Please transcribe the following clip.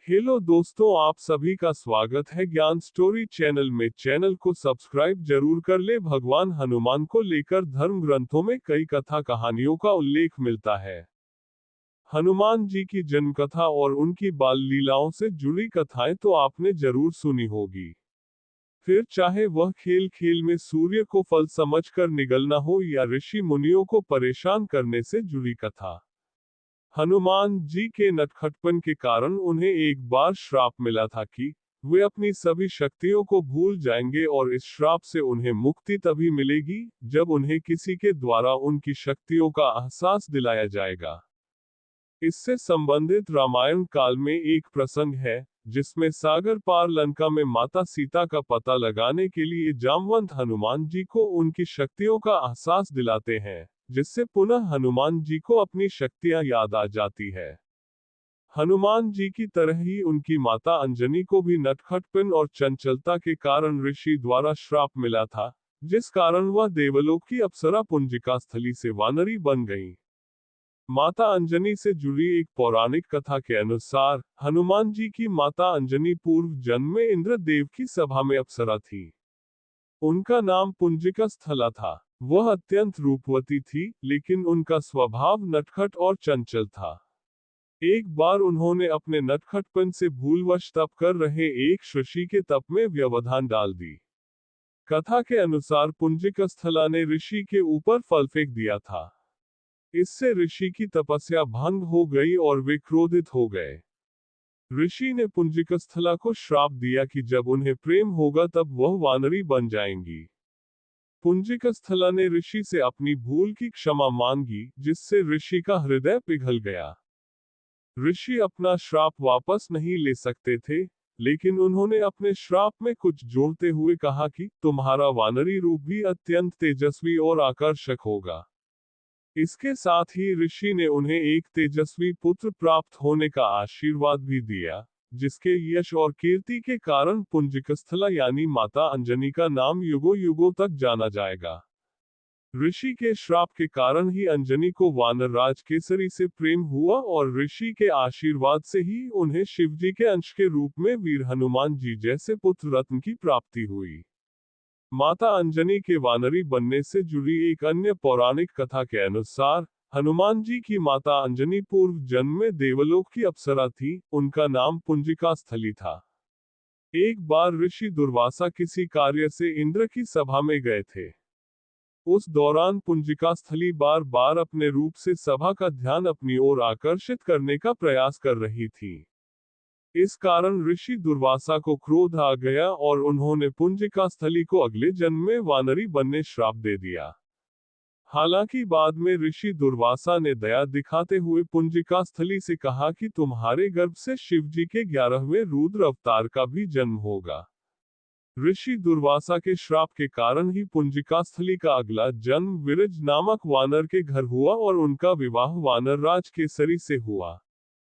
Hello दोस्तों, आप सभी का स्वागत है ज्ञान स्टोरी चैनल में। चैनल को सब्सक्राइब जरूर कर ले। भगवान हनुमान को लेकर धर्म ग्रंथों में कई कथा कहानियों का उल्लेख मिलता है। हनुमान जी की जन्म कथा और उनकी बाल लीलाओं से जुड़ी कथाएं तो आपने जरूर सुनी होगी। फिर चाहे वह खेल खेल में सूर्य को फल समझकर निगलना हो या ऋषि मुनियों को परेशान करने से जुड़ी कथा। हनुमान जी के नटखटपन के कारण उन्हें एक बार श्राप मिला था कि वे अपनी सभी शक्तियों को भूल जाएंगे, और इस श्राप से उन्हें मुक्ति तभी मिलेगी जब उन्हें किसी के द्वारा उनकी शक्तियों का एहसास दिलाया जाएगा। इससे संबंधित रामायण काल में एक प्रसंग है जिसमें सागर पार लंका में माता सीता का पता लगाने के लिए जामवंत हनुमान जी को उनकी शक्तियों का एहसास दिलाते हैं, जिससे पुनः हनुमान जी को अपनी शक्तियां याद आ जाती है। हनुमान जी की तरह ही उनकी माता अंजनी को भी नटखटपन और चंचलता के कारण ऋषि द्वारा श्राप मिला था, जिस कारण वह देवलोक की अप्सरा पुंजिका स्थली से वानरी बन गईं। माता अंजनी से जुड़ी एक पौराणिक कथा के अनुसार हनुमान जी की माता अंजनी पूर्व जन्म में इंद्रदेव की सभा में अप्सरा थी। उनका नाम पुंजिका स्थला था। वह अत्यंत रूपवती थी, लेकिन उनका स्वभाव नटखट और चंचल था। एक बार उन्होंने अपने नटखटपन से भूलवश तप कर रहे एक ऋषि के तप में व्यवधान डाल दी। कथा के अनुसार पुंजिका स्थला ने ऋषि के ऊपर फल फेंक दिया था। इससे ऋषि की तपस्या भंग हो गई और वे क्रोधित हो गए। ऋषि ने पुंजिका स्थला को श्राप दिया कि जब उन्हें प्रेम होगा तब वह वानरी बन जाएंगी। पुंजिका स्थला ने ऋषि से अपनी भूल की क्षमा मांगी, जिससे ऋषि का हृदय पिघल गया। ऋषि अपना श्राप वापस नहीं ले सकते थे, लेकिन उन्होंने अपने श्राप में कुछ जोड़ते हुए कहा कि तुम्हारा वानरी रूप भी अत्यंत तेजस्वी और आकर्षक होगा। इसके साथ ही ऋषि ने उन्हें एक तेजस्वी पुत्र प्राप्त होने का आशीर्वाद भी दिया, जिसके यश और कीर्ति के कारण पुंजिका स्थला यानी माता अंजनी का नाम युगों युगों तक जाना जाएगा। ऋषि के श्राप के कारण ही अंजनी को वानर राज केसरी से प्रेम हुआ, और ऋषि के आशीर्वाद से ही उन्हें शिवजी के अंश के रूप में वीर हनुमान जी जैसे पुत्र रत्न की प्राप्ति हुई। माता अंजनी के वानरी बनने से जुड़ी एक अन्य पौराणिक कथा के अनुसार हनुमान जी की माता अंजनी पूर्व जन्म में देवलोक की अप्सरा थी। उनका नाम पुंजिका स्थली था। एक बार ऋषि दुर्वासा किसी कार्य से इंद्र की सभा में गए थे। उस दौरान पुंजिका स्थली बार बार अपने रूप से सभा का ध्यान अपनी ओर आकर्षित करने का प्रयास कर रही थी। इस कारण ऋषि दुर्वासा को क्रोध आ गया और उन्होंने पुंजिका स्थली को अगले जन्म में वानरी बनने श्राप दे दिया। हालांकि बाद में ऋषि दुर्वासा ने दया दिखाते हुए पुंजिका स्थली से कहा कि तुम्हारे गर्भ से शिवजी के 11वें रुद्र अवतार का भी जन्म होगा। ऋषि दुर्वासा के श्राप के कारण ही पुंजिका स्थली का अगला जन्म विरज नामक वानर के घर हुआ और उनका विवाह वानर राज केसरी से हुआ।